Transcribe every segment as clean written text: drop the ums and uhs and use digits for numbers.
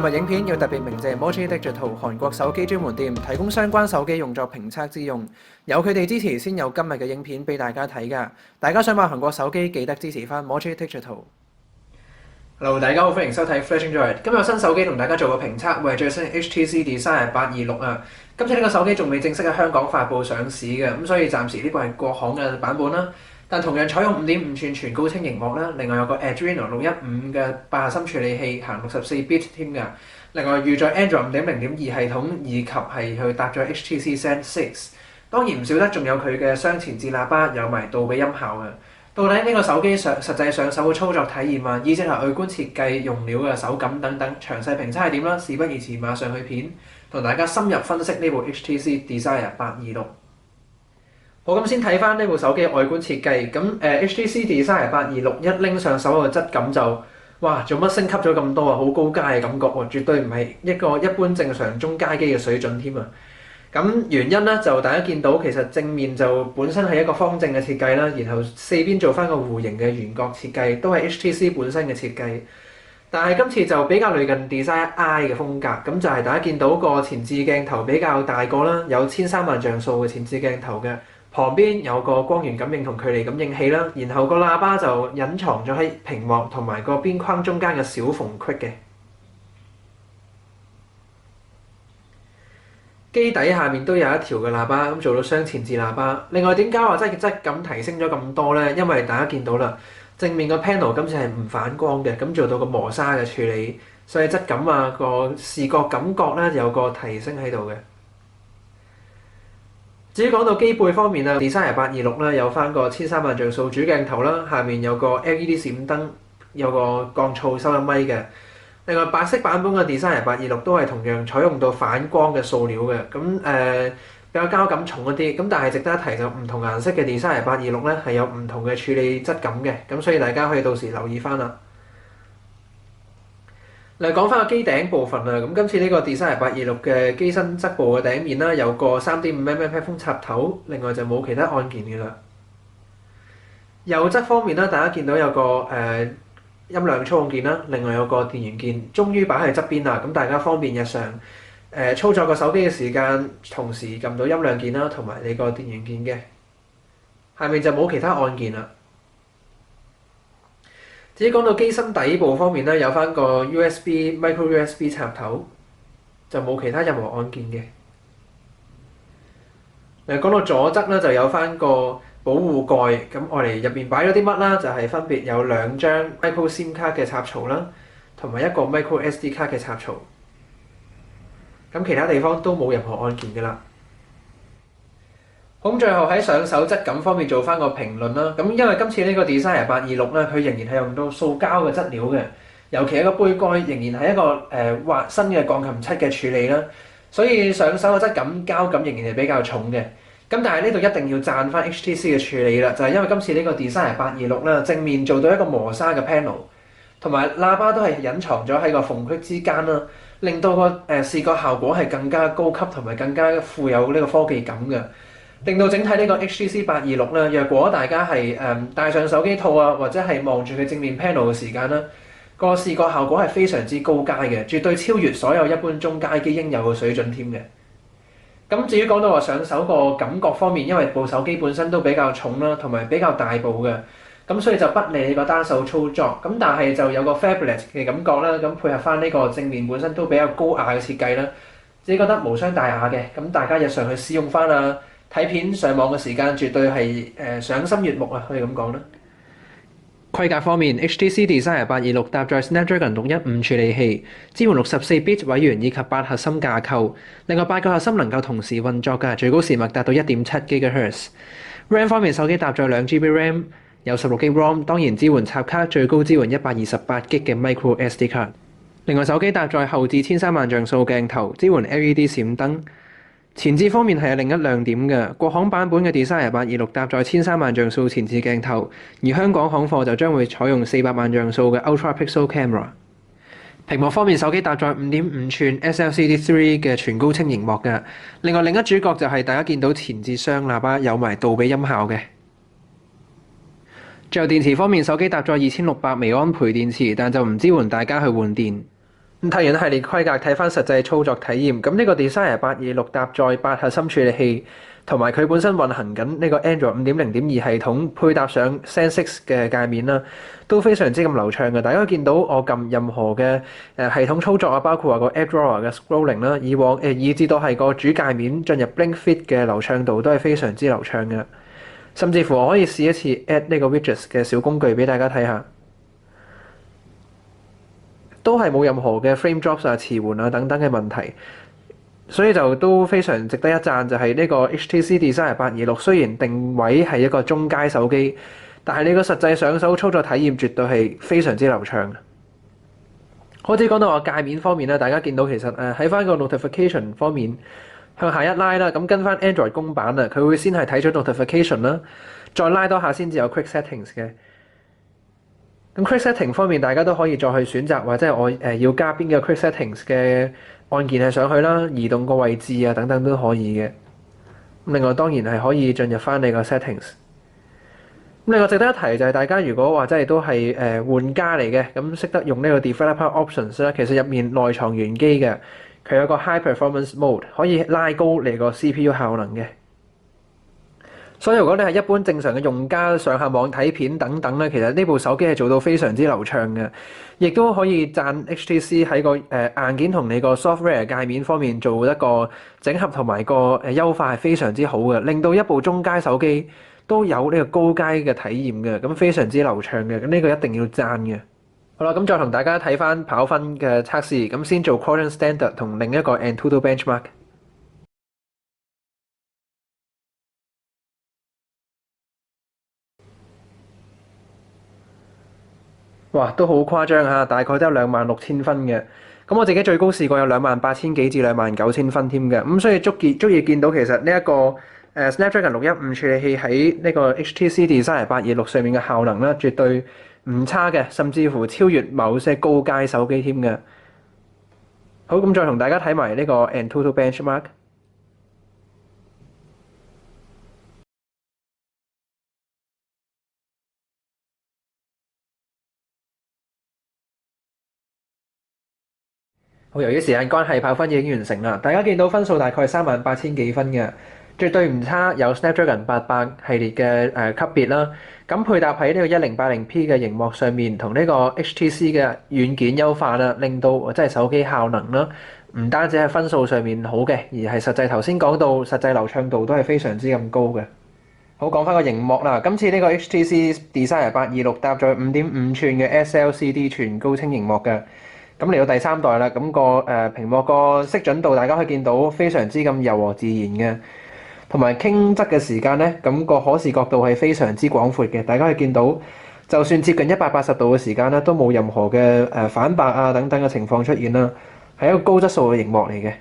今日影片要特別鳴謝 Mochi Digital 韓國手機專門店，提供相關手機用作評測之用，有佢哋支持先有今日嘅影片俾大家睇㗎。大家想買韓國手機，記得支持翻 Mochi Digital。Hello， 大家好，歡迎收睇 Flash Android。今日有新手機同大家做個評測，會係最新 HTC Desire 826啊。今次呢個手機仲未正式喺香港發布上市嘅，咁所以暫時呢個係國行嘅版本啦。但同樣採用5.5吋全高清熒幕啦，另外有個 Adreno 615嘅8核心處理器，行64bit 添㗎。另外預載 Android 5.0.2系統，以及係去搭咗 HTC Zen 6。當然唔少得仲有佢嘅雙前置喇叭，有埋杜比音效嘅。到底呢個手機實際上手嘅操作體驗啊，以及係外觀設計、用料嘅手感等等，詳細評測係點啦？事不宜遲，馬上去片，同大家深入分析呢部 HTC Desire 826。好，咁先睇翻呢部手機嘅外觀設計。咁HTC Desire 826一拎上手嘅質感就，哇！做乜升級咗咁多啊？好高階嘅感覺喎，絕對唔係一個一般正常中階機嘅水準添啊！咁原因咧就大家見到其實正面就本身係一個方正嘅設計啦，然後四邊做翻個弧形嘅圓角設計，都係 HTC 本身嘅設計。但係今次就比較類近 Desire I 嘅風格，咁就係大家見到個前置鏡頭比較大個啦，有13萬像素嘅前置鏡頭嘅。旁邊有個光源感應同距離感應器啦，然後個喇叭就隱藏咗喺屏幕同埋個邊框中間嘅小縫隙嘅。機底下面都有一條嘅喇叭，咁做到雙前置喇叭。另外點解話質感提升咗咁多呢？因為大家見到啦，正面個 panel 今次係唔反光嘅，咁做到個磨砂嘅處理，所以質感啊個視覺感覺咧有個提升喺度嘅。至於講到機背方面啊 ，Desire 826咧有翻個13萬像素主鏡頭啦，下面有個 LED 閃燈，有個降噪收音咪嘅。另外白色版本嘅 Desire 826都係同樣採用到反光嘅塑料嘅，咁比較膠感重一啲。咁但係值得一提就唔同顏色嘅 Desire 826咧係有唔同嘅處理質感嘅，咁所以大家可以到時留意翻啦。嚟講翻個機頂部分啊，咁今次呢個 Desire 826嘅機身側部嘅頂面啦，有個3.5mm headphone插頭，另外就冇其他按鍵嘅啦。右側方面啦，大家見到有個音量操控鍵啦，另外有個電源鍵，終於擺喺側邊啦，咁大家方便日常操作個手機嘅時間，同時撳到音量鍵啦，同埋你個電源鍵嘅。下面就冇其他按鍵啦。至於講到機身底部方面咧，有翻個 micro USB 插頭，就冇其他任何按鍵嘅。講到左側咧，就有翻個保護蓋，咁我哋入邊擺咗啲乜啦？就係分別有2張 micro SIM 卡嘅插槽啦，同埋一個 micro SD 卡嘅插槽。咁其他地方都冇任何按鍵嘅啦。咁最後喺上手質感方面做翻個評論啦。咁因為今次呢個 Desire 826咧，佢仍然係用到塑膠嘅質料嘅，尤其係個杯蓋仍然係一個滑身嘅鋼琴漆嘅處理啦，所以上手嘅質感膠感仍然係比較重嘅。咁但係呢度一定要讚翻 HTC 嘅處理啦，就係因為今次呢個 Desire 826啦，正面做到一個磨砂嘅 panel， 同埋喇叭都係隱藏咗喺個縫隙之間啦，令到個視覺效果係更加高級同埋更加富有呢個科技感嘅。令到整體呢個 HTC 826咧，若果大家係戴上手機套啊，或者係望住佢正面 panel 嘅時間啦，個視覺效果係非常之高階嘅，絕對超越所有一般中階機應有嘅水準添嘅。咁至於講到話上手個感覺方面，因為部手機本身都比較重啦，同埋比較大部嘅，咁所以就不利你個單手操作。咁但係就有個 phablet 嘅感覺啦，咁配合翻呢個正面本身都比較高雅嘅設計啦，自己覺得無傷大雅嘅。咁大家日常去使用翻啊，睇片上網嘅時間絕對係賞心悅目啊，可以咁講啦。規格方面 ，HTC Desire 826搭載 Snapdragon 615處理器，支援64bit 位元以及8核心架構。另外8個核心能夠同時運作㗎，最高時脈達到 1.7 GHz。RAM 方面，手機搭載2GB RAM，有16GB ROM， 當然支援插卡，最高支援128GB 嘅 micro SD 卡。另外手機搭載後置13萬像素鏡頭，支援 LED 閃燈。前置方面係有另一亮點嘅，國行版本嘅 Desire 826搭載13萬像素前置鏡頭，而香港行貨就將會採用400萬像素嘅 Ultra Pixel Camera。屏幕方面，手機搭載5.5吋 SLCD3 嘅全高清熒幕嘅。另一主角就係大家見到前置雙喇叭有埋杜比音效嘅。最後電池方面，手機搭載2600微安培電池，但就唔支援大家去換電。咁睇完系列規格，睇翻實際操作體驗，咁呢個 Desire 826搭載8核心處理器，同埋佢本身運行緊呢個 Android 5.0.2系統，配搭上 Sense6嘅界面啦，都非常之咁流暢嘅。大家都見到我撳任何嘅系統操作啊，包括話個 App Drawer 嘅 scrolling 啦，以至到係個主界面進入 Blink Fit 嘅流暢度都係非常之流暢嘅。甚至乎我可以試一次 Add 呢個 Widgets 嘅小工具俾大家睇下。都係冇任何嘅 frame drops 啊、遲緩啊等等嘅問題，所以就都非常值得一讚。就係呢個 HTC Desire 826，雖然定位係一個中階手機，但係你個實際上手操作體驗絕對係非常之流暢。好似講到話界面方面咧，大家見到其實喺翻個 notification 方面向下一拉啦，咁跟翻 Android 公版啊，佢會先係睇咗 notification 啦，再拉多下先至有 quick settings 嘅。咁 Quick Setting 方面，大家都可以再去選擇，或者係我要加邊個 Quick Settings 嘅按鍵係上去啦，移動個位置啊等等都可以嘅。另外當然係可以進入翻你個 Settings。咁另外值得一提就係大家如果話真係都係玩家嚟嘅，咁識得用呢個 Developer Options 啦，其實入面內藏玄機嘅，佢有個 High Performance Mode 可以拉高你個 CPU 效能嘅。所以如果你係一般正常嘅用家，上下網睇片等等咧，其實呢部手機係做到非常之流暢嘅，亦都可以讚 HTC 喺個硬件同你個 software 界面方面做一個整合同埋個優化係非常之好嘅，令到一部中階手機都有呢個高階嘅體驗嘅，咁非常之流暢嘅，咁呢個一定要讚嘅。好啦，咁再同大家睇翻跑分嘅測試，咁先做 Quadrant Standard 同另一個 Antutu Benchmark。哇，都好誇張嚇，大概都有26,000分嘅。咁我自己最高試過有28,000幾至29,000分添嘅。咁所以足以見到其實呢一個Snapdragon 615處理器喺呢個 HTC Desire 826上面嘅效能咧，絕對唔差嘅，甚至乎超越某些高階手機添嘅。好，咁再同大家睇埋呢個 Antutu Benchmark。好，由於時間關係，跑分已經完成啦。大家見到分數大概38,000幾分嘅，絕對唔差，有 Snapdragon 800系列嘅級別啦。咁配搭喺呢個 1080P 嘅熒幕上面，同呢個 HTC 嘅軟件優化啦，令到即係手機效能啦，唔單止係分數上面好嘅，而係實際頭先講到實際流暢度都係非常之咁高嘅。好，講翻個熒幕啦，今次呢個 HTC Desire 826搭載5.5寸嘅 SLCD 全高清熒幕嘅。咁嚟到第三代啦，咁個屏幕個色準度大家可以見到非常之咁柔和自然嘅，同埋傾側嘅時間咧，咁個可視角度係非常之廣闊嘅。大家可以見到，就算接近180度嘅時間咧，都冇任何嘅反白啊等等嘅情況出現啦，係一個高質素嘅熒幕嚟嘅。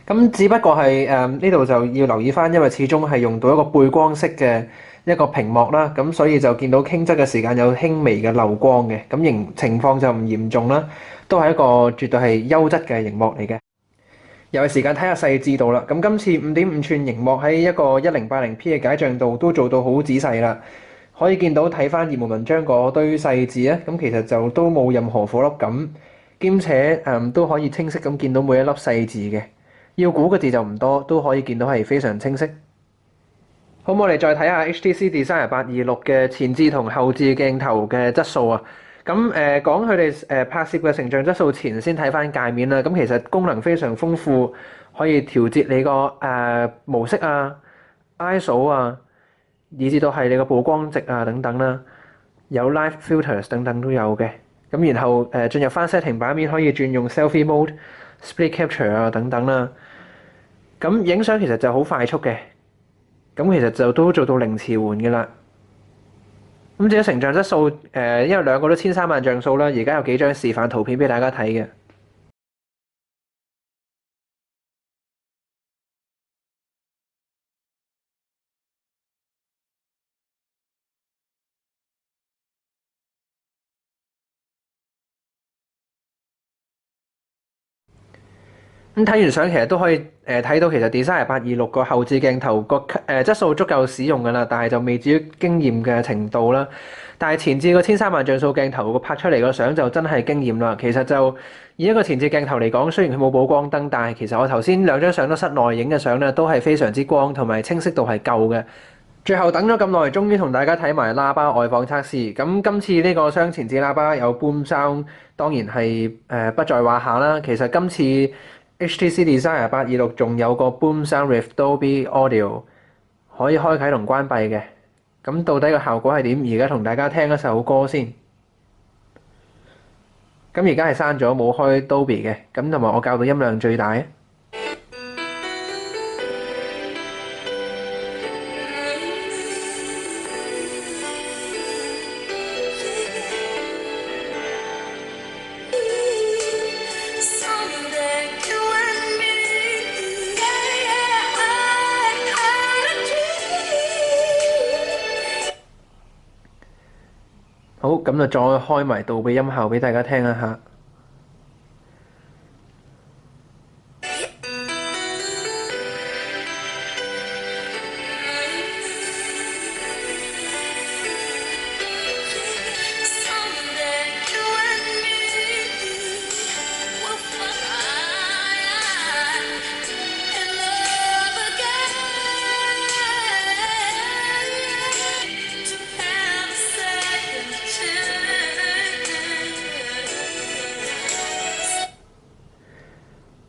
咁只不過係呢度就要留意翻，因為始終係用到一個背光式嘅一個屏幕啦，咁所以就見到傾側嘅時間有輕微嘅漏光嘅，咁情況就唔嚴重啦，都係一個絕對係優質嘅熒幕嚟嘅。又係時間睇下細緻度啦，咁今次5.5寸熒幕喺一個 1080P 嘅解像度都做到好仔細啦，可以見到睇翻熱門文章嗰堆細字咧，咁其實就都冇任何顆粒感，兼且都可以清晰咁見到每一粒細字嘅。要估嘅字就唔多，都可以見到係非常清晰。好，我哋再睇下 HTC Desire 826嘅前置同後置鏡頭嘅質素啊。咁講佢哋拍攝嘅成像質素前，先睇翻界面啦。咁其實功能非常豐富，可以調節你個模式啊、ISO 啊，以至到係你個曝光值啊等等啦，有 Live Filters 等等都有嘅。咁然後進入翻 setting 版面可以轉用 Selfie Mode、Split Capture 啊等等啦。咁影相其實就好快速嘅，咁其實就都做到零遲緩嘅啦。咁至於成像質素，因為兩個都1300像素啦，而家有幾張示範圖片俾大家睇嘅。咁睇完相其實都可以睇到其實 Desire 826個後置鏡頭個質素足夠使用㗎啦，但係就未至於驚豔嘅程度啦。但係前置個1300像素鏡頭個拍出嚟個相就真係驚豔啦。其實就以一個前置鏡頭嚟講，雖然佢冇補光燈，但係其實我頭先兩張相都室內影嘅相咧，都係非常之光同埋清晰度係夠嘅。最後等咗咁耐，終於同大家睇埋喇叭外放測試。咁今次呢個雙前置喇叭有 Boom Sound，當然係不在話下啦。其實今次 HTC Desire 826仲有個 Boom Sound with Dolby Audio 可以開啟同關閉嘅。咁到底個效果係點？而家同大家聽一首歌先。咁而家係刪咗冇開 Dolby 嘅，咁同埋我校到音量最大。好，咁就再開埋杜比音效俾大家聽一下。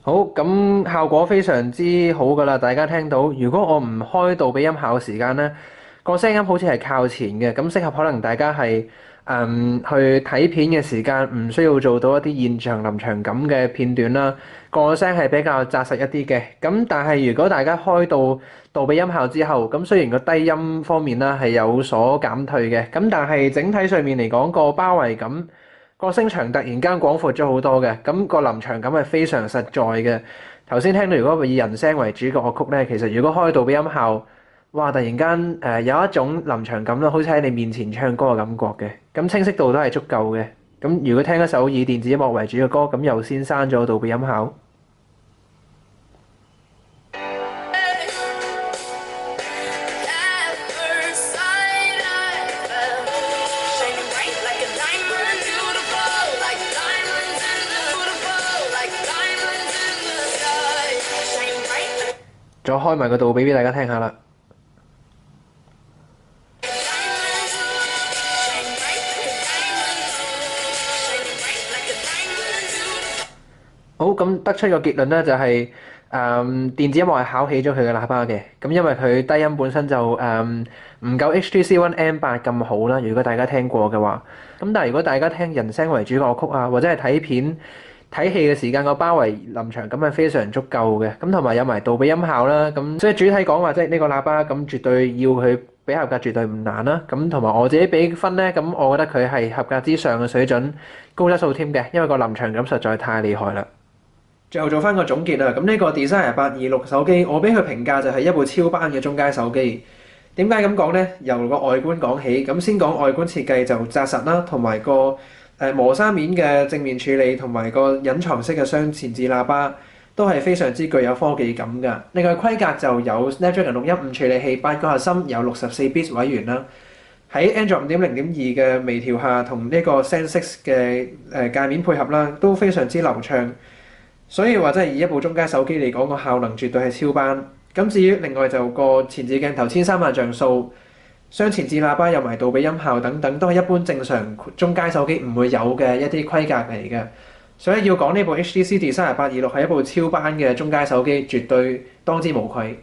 好，咁效果非常之好㗎啦，大家聽到。如果我唔開杜比音效嘅時間呢，個聲音好似係靠前嘅，咁適合可能大家係去睇片嘅時間，唔需要做到一啲現場臨場感嘅片段啦。個聲係比較紮實一啲嘅。咁但係如果大家開到杜比音效之後，咁雖然個低音方面啦係有所減退嘅，咁但係整體上面嚟講個包圍感，個聲場突然間廣闊咗好多嘅，咁個臨場感係非常實在嘅。頭先聽到如果以人聲為主嘅樂曲咧，其實如果開杜比音效，哇！突然間有一種臨場感啦，好似喺你面前唱歌嘅感覺嘅。咁清晰度都係足夠嘅。咁如果聽一首以電子音樂為主嘅歌，咁又先刪咗杜比音效。再開埋個杜比俾大家聽下啦。好，咁得出個結論咧，就係電子音樂係考起咗佢嘅喇叭嘅。咁因為佢低音本身就唔夠 HTC One M8 咁好啦。如果大家聽過嘅話，咁但係如果大家聽人聲為主樂曲啊，或者係睇片睇戲嘅時間，個包圍臨場感係非常足夠嘅。咁同埋有埋杜比音效啦。咁所以主體講話即係呢個喇叭咁絕對要佢俾合格絕對唔難啦。咁同埋我自己俾分咧，咁我覺得佢係合格之上嘅水準，高質素添嘅，因為個臨場感實在太厲害啦。最後做翻個總結啦，咁呢個 Desire 826手機，我俾佢評價就係一部超班嘅中階手機。點解咁講呢？由個外觀講起，咁先講外觀設計就紮實啦，同埋個磨砂面嘅正面處理，同埋個隱藏式嘅雙前置喇叭都係非常之具有科技感㗎。另外規格就有 Snapdragon 615處理器，8個核心，有64bit 位元啦。喺 Android 5.0.2嘅微調下，同呢個 Zen 6嘅界面配合啦，都非常之流暢。所以話真係以一部中階手機嚟講，個效能絕對係超班。咁至於另外就個前置鏡頭1300像素，雙前置喇叭有埋杜比音效等等，都係一般正常中階手機唔會有嘅一啲規格嚟嘅。所以要講呢部 HTC Desire 826係一部超班嘅中階手機，絕對當之無愧。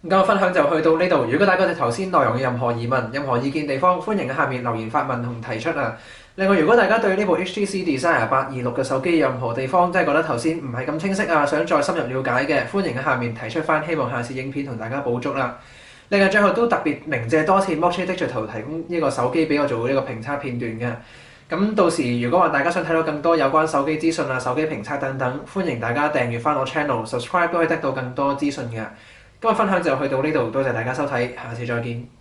咁我分享就去到呢度。如果大家對頭先內容有任何疑問、任何意見地方，歡迎喺下面留言發問同提出啊！另外，如果大家對呢部 HTC Desire 826嘅手機有任何地方真係覺得頭先唔係咁清晰啊，想再深入了解嘅，歡迎喺下面提出翻，希望下次影片同大家補足啦。另外，最後都特別鳴謝多謝 Moche Digital 提供呢個手機俾我做呢個評測片段嘅。咁到時如果話大家想睇到更多有關手機資訊啊、手機評測等等，歡迎大家訂閱翻我 channel，subscribe 都可以得到更多資訊嘅。今日分享就去到呢度，多謝大家收睇，下次再見。